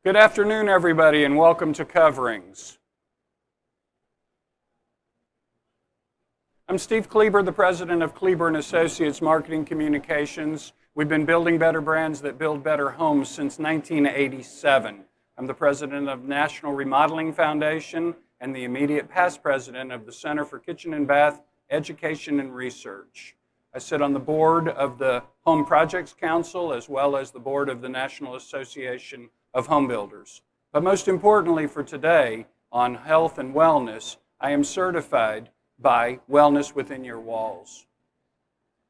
Good afternoon, everybody, and welcome to Coverings. I'm Steve Kleber, the president of Kleber & Associates Marketing Communications. We've been building better brands that build better homes since 1987. I'm the president of National Remodeling Foundation and the immediate past president of the Center for Kitchen and Bath Education and Research. I sit on the board of the Home Projects Council as well as the board of the National Association of Home Builders. But most importantly for today, on health and wellness, I am certified by Wellness Within Your Walls.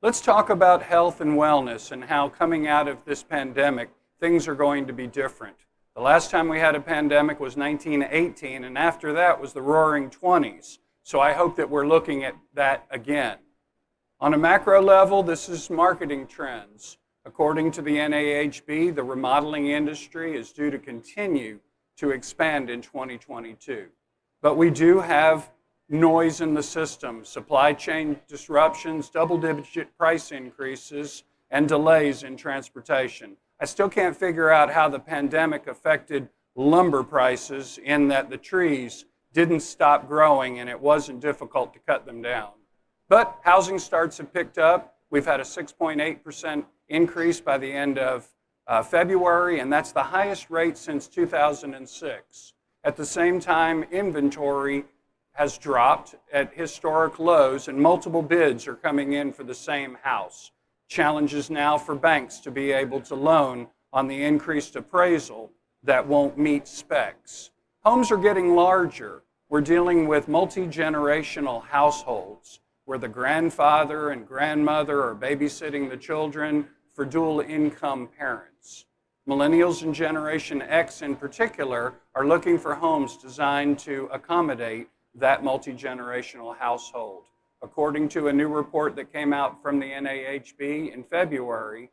Let's talk about health and wellness and how coming out of this pandemic, things are going to be different. The last time we had a pandemic was 1918, and after that was the Roaring '20s. So I hope that we're looking at that again. On a macro level, this is marketing trends. According to the NAHB, the remodeling industry is due to continue to expand in 2022. But we do have noise in the system, supply chain disruptions, double-digit price increases, and delays in transportation. I still can't figure out how the pandemic affected lumber prices in that the trees didn't stop growing and it wasn't difficult to cut them down. But housing starts have picked up. We've had a 6.8% increase by the end of February, and that's the highest rate since 2006. At the same time, inventory has dropped at historic lows, and multiple bids are coming in for the same house. Challenges now for banks to be able to loan on the increased appraisal that won't meet specs. Homes are getting larger. We're dealing with multi-generational households where the grandfather and grandmother are babysitting the children for dual income parents. Millennials and Generation X in particular are looking for homes designed to accommodate that multi-generational household. According to a new report that came out from the NAHB in February,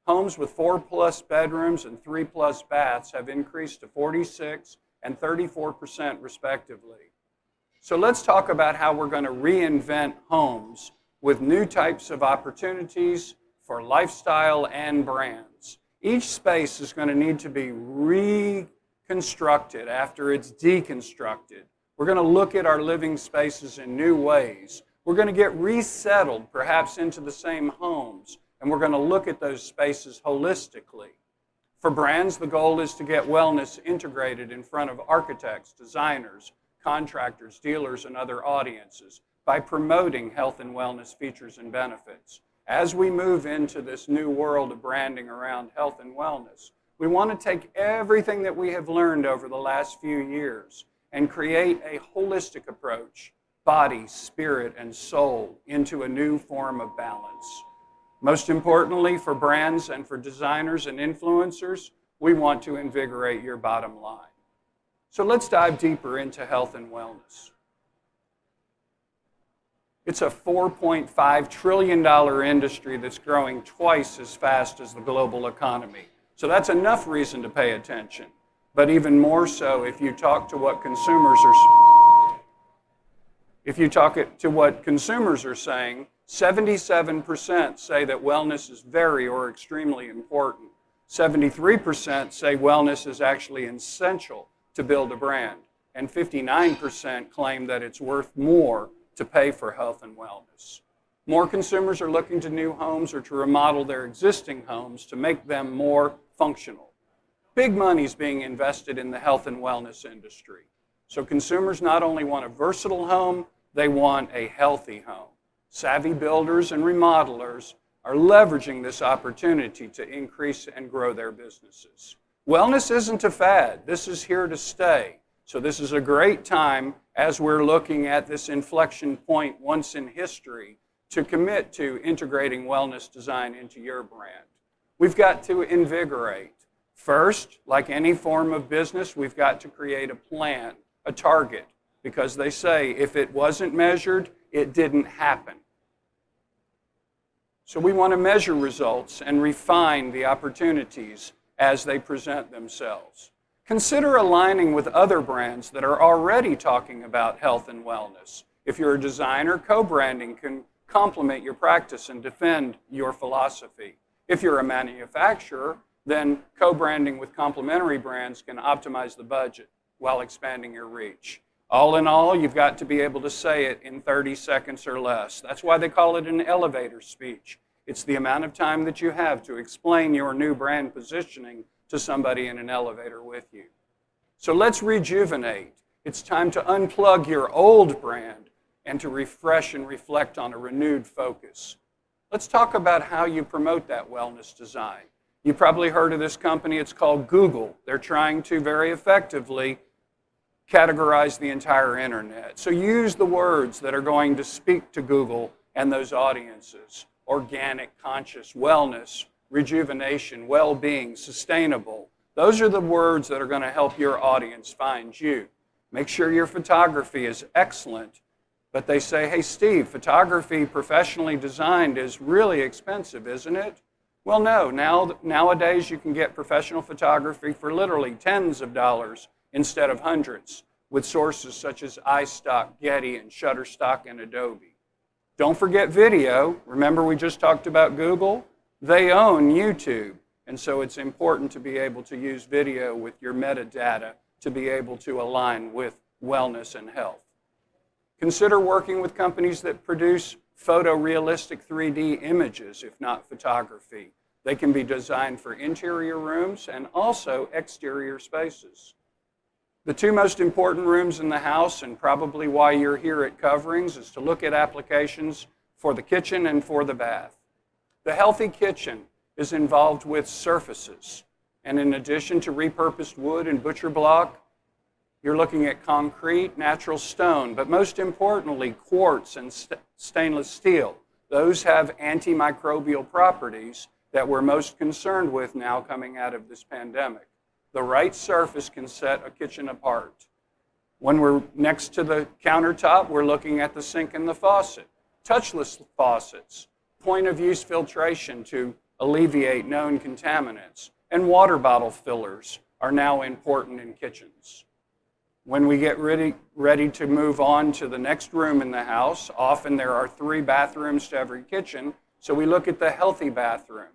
homes with 4+ bedrooms and 3+ baths have increased to 46% and 34% respectively. So let's talk about how we're going to reinvent homes with new types of opportunities for lifestyle and brands. Each space is going to need to be reconstructed after it's deconstructed. We're going to look at our living spaces in new ways. We're going to get resettled, perhaps into the same homes, and we're going to look at those spaces holistically. For brands, the goal is to get wellness integrated in front of architects, designers, contractors, dealers, and other audiences by promoting health and wellness features and benefits. As we move into this new world of branding around health and wellness, we want to take everything that we have learned over the last few years and create a holistic approach, body, spirit, and soul, into a new form of balance. Most importantly, for brands and for designers and influencers, we want to invigorate your bottom line. So let's dive deeper into health and wellness. It's a $4.5 trillion industry that's growing twice as fast as the global economy. So that's enough reason to pay attention. But even more so if you talk to what consumers are saying, 77% say that wellness is very or extremely important. 73% say wellness is actually essential to build a brand, and 59% claim that it's worth more to pay for health and wellness. More consumers are looking to new homes or to remodel their existing homes to make them more functional. Big money's being invested in the health and wellness industry. So consumers not only want a versatile home, they want a healthy home. Savvy builders and remodelers are leveraging this opportunity to increase and grow their businesses. Wellness isn't a fad. This is here to stay. So this is a great time as we're looking at this inflection point once in history to commit to integrating wellness design into your brand. We've got to invigorate. First, like any form of business, we've got to create a plan, a target, because they say if it wasn't measured, it didn't happen. So we want to measure results and refine the opportunities as they present themselves. Consider aligning with other brands that are already talking about health and wellness. If you're a designer, co-branding can complement your practice and defend your philosophy. If you're a manufacturer, then co-branding with complementary brands can optimize the budget while expanding your reach. All in all, you've got to be able to say it in 30 seconds or less. That's why they call it an elevator speech. It's the amount of time that you have to explain your new brand positioning to somebody in an elevator with you. So let's rejuvenate. It's time to unplug your old brand and to refresh and reflect on a renewed focus. Let's talk about how you promote that wellness design. You probably heard of this company. It's called Google. They're trying to very effectively categorize the entire internet. So use the words that are going to speak to Google and those audiences. Organic, conscious, wellness, rejuvenation, well-being, sustainable. Those are the words that are going to help your audience find you. Make sure your photography is excellent. But they say, hey, Steve, photography professionally designed is really expensive, isn't it? Well, no. Nowadays, you can get professional photography for literally tens of dollars instead of hundreds, with sources such as iStock, Getty, and Shutterstock, and Adobe. Don't forget video. Remember we just talked about Google? They own YouTube, and so it's important to be able to use video with your metadata to be able to align with wellness and health. Consider working with companies that produce photorealistic 3D images, if not photography. They can be designed for interior rooms and also exterior spaces. The two most important rooms in the house, and probably why you're here at Coverings, is to look at applications for the kitchen and for the bath. The healthy kitchen is involved with surfaces, and in addition to repurposed wood and butcher block, you're looking at concrete, natural stone, but most importantly, quartz and stainless steel. Those have antimicrobial properties that we're most concerned with now coming out of this pandemic. The right surface can set a kitchen apart. When we're next to the countertop, we're looking at the sink and the faucet. Touchless faucets, point-of-use filtration to alleviate known contaminants, and water bottle fillers are now important in kitchens. When we get ready to move on to the next room in the house, often there are 3 bathrooms to every kitchen, so we look at the healthy bathroom.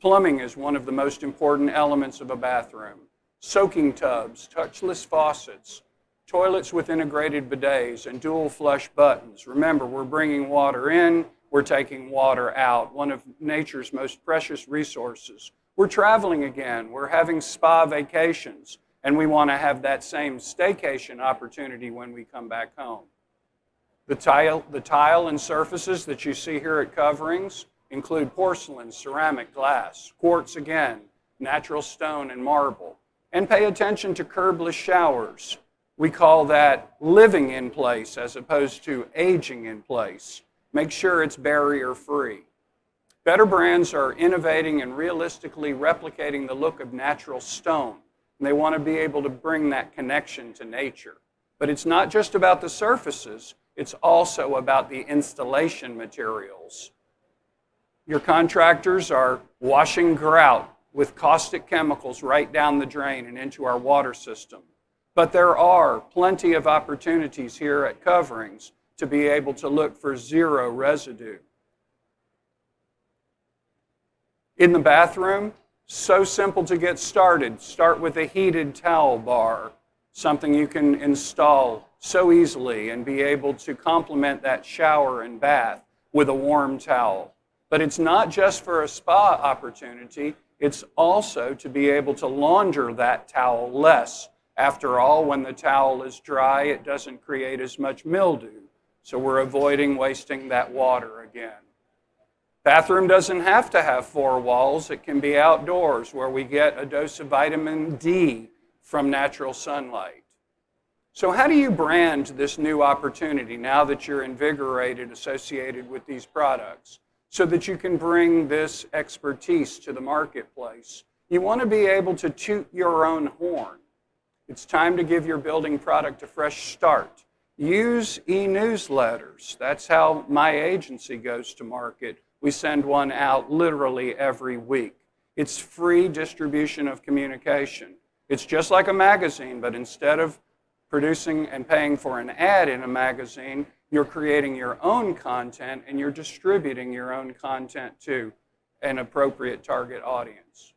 Plumbing is one of the most important elements of a bathroom. Soaking tubs, touchless faucets, toilets with integrated bidets, and dual flush buttons. Remember, we're bringing water in, we're taking water out, one of nature's most precious resources. We're traveling again, we're having spa vacations, and we want to have that same staycation opportunity when we come back home. The tile and surfaces that you see here at Coverings include porcelain, ceramic, glass, quartz again, natural stone, and marble. And pay attention to curbless showers. We call that living in place as opposed to aging in place. Make sure it's barrier-free. Better brands are innovating and realistically replicating the look of natural stone. And they want to be able to bring that connection to nature. But it's not just about the surfaces, it's also about the installation materials. Your contractors are washing grout with caustic chemicals right down the drain and into our water system. But there are plenty of opportunities here at Coverings to be able to look for zero residue. In the bathroom, so simple to get started. Start with a heated towel bar, something you can install so easily and be able to complement that shower and bath with a warm towel. But it's not just for a spa opportunity, it's also to be able to launder that towel less. After all, when the towel is dry, it doesn't create as much mildew, so we're avoiding wasting that water again. Bathroom doesn't have to have 4 walls. It can be outdoors where we get a dose of vitamin D from natural sunlight. So how do you brand this new opportunity now that you're invigorated associated with these products so that you can bring this expertise to the marketplace? You want to be able to toot your own horn. It's time to give your building product a fresh start. Use e-newsletters. That's how my agency goes to market. We send one out literally every week. It's free distribution of communication. It's just like a magazine, but instead of producing and paying for an ad in a magazine, you're creating your own content and you're distributing your own content to an appropriate target audience.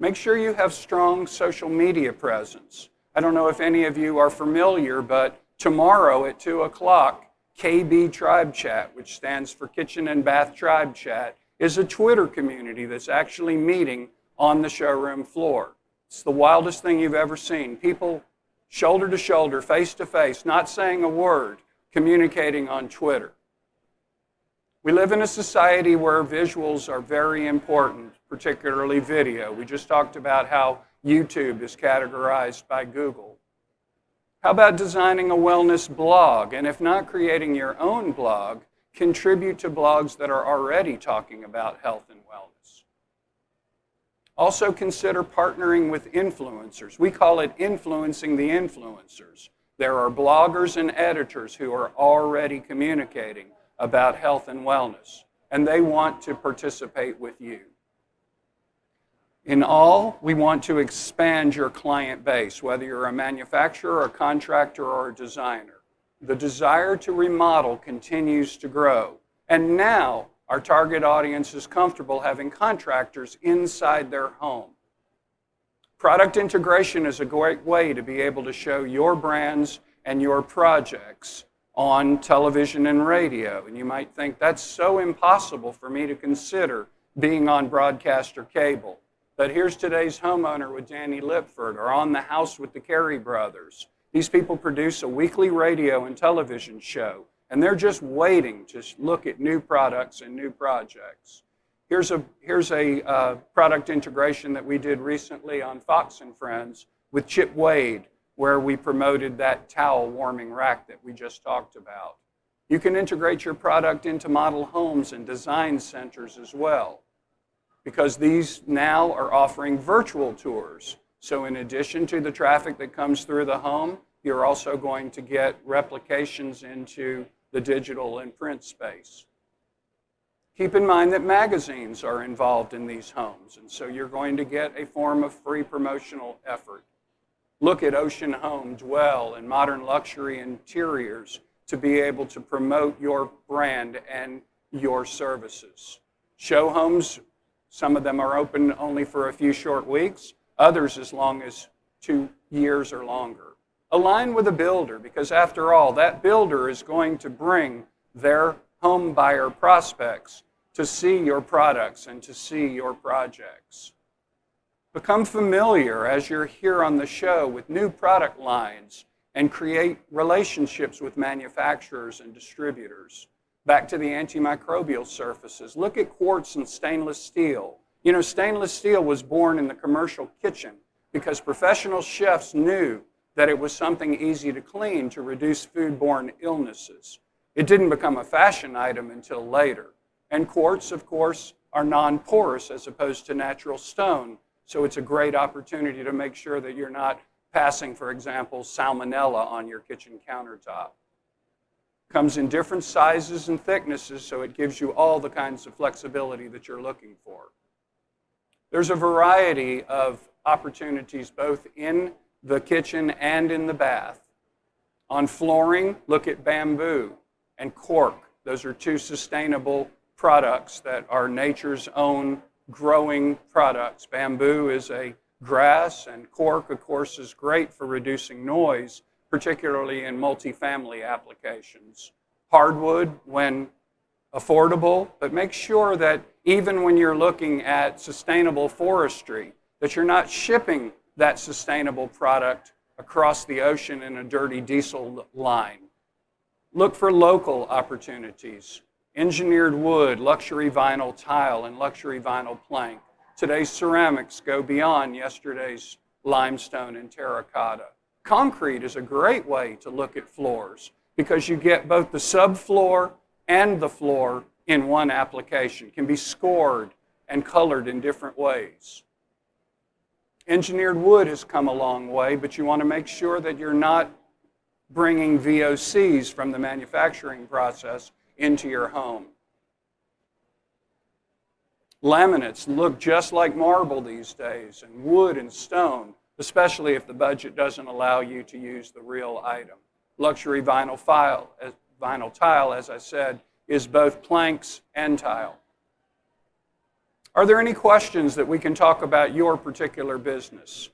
Make sure you have strong social media presence. I don't know if any of you are familiar, but tomorrow at 2 o'clock, KB Tribe Chat, which stands for Kitchen and Bath Tribe Chat, is a Twitter community that's actually meeting on the showroom floor. It's the wildest thing you've ever seen. People shoulder to shoulder, face to face, not saying a word, communicating on Twitter. We live in a society where visuals are very important, particularly video. We just talked about how YouTube is categorized by Google. How about designing a wellness blog? And if not creating your own blog, contribute to blogs that are already talking about health and wellness. Also consider partnering with influencers. We call it influencing the influencers. There are bloggers and editors who are already communicating about health and wellness, and they want to participate with you. In all, we want to expand your client base, whether you're a manufacturer, a contractor, or a designer. The desire to remodel continues to grow, and now our target audience is comfortable having contractors inside their home. Product integration is a great way to be able to show your brands and your projects on television and radio. And you might think, that's so impossible for me to consider being on broadcast or cable. But here's Today's Homeowner with Danny Lipford, or On the House with the Carey Brothers. These people produce a weekly radio and television show, and they're just waiting to look at new products and new projects. Here's a product integration that we did recently on Fox and Friends with Chip Wade, where we promoted that towel warming rack that we just talked about. You can integrate your product into model homes and design centers as well, because these now are offering virtual tours. So in addition to the traffic that comes through the home, you're also going to get replications into the digital and print space. Keep in mind that magazines are involved in these homes, and so you're going to get a form of free promotional effort. Look at Ocean Home, Dwell, and Modern Luxury Interiors to be able to promote your brand and your services. Show homes, some of them are open only for a few short weeks, others as long as 2 years or longer. Align with a builder, because after all, that builder is going to bring their home buyer prospects to see your products and to see your projects. Become familiar as you're here on the show with new product lines and create relationships with manufacturers and distributors. Back to the antimicrobial surfaces. Look at quartz and stainless steel. You know, stainless steel was born in the commercial kitchen because professional chefs knew that it was something easy to clean to reduce foodborne illnesses. It didn't become a fashion item until later. And quartz, of course, are non-porous as opposed to natural stone. So it's a great opportunity to make sure that you're not passing, for example, salmonella on your kitchen countertop. Comes in different sizes and thicknesses, so it gives you all the kinds of flexibility that you're looking for. There's a variety of opportunities both in the kitchen and in the bath. On flooring, look at bamboo and cork. Those are two sustainable products that are nature's own growing products. Bamboo is a grass, and cork, of course, is great for reducing noise, particularly in multifamily applications. Hardwood, when affordable, but make sure that even when you're looking at sustainable forestry, that you're not shipping that sustainable product across the ocean in a dirty diesel line. Look for local opportunities. Engineered wood, luxury vinyl tile, and luxury vinyl plank. Today's ceramics go beyond yesterday's limestone and terracotta. Concrete is a great way to look at floors because you get both the subfloor and the floor in one application. It can be scored and colored in different ways. Engineered wood has come a long way, but you want to make sure that you're not bringing VOCs from the manufacturing process into your home. Laminates look just like marble these days, and wood and stone, especially if the budget doesn't allow you to use the real item. Luxury vinyl tile, as I said, is both planks and tile. Are there any questions that we can talk about your particular business?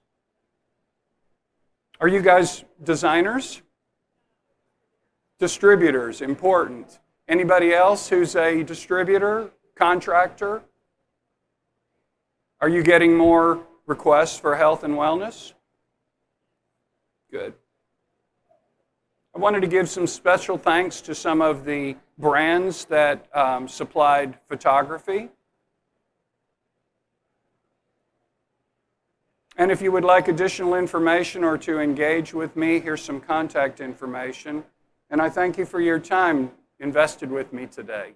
Are you guys designers? Distributors, important. Anybody else who's a distributor, contractor? Are you getting more requests for health and wellness? Good. I wanted to give some special thanks to some of the brands that supplied photography. And if you would like additional information or to engage with me, here's some contact information. And I thank you for your time invested with me today.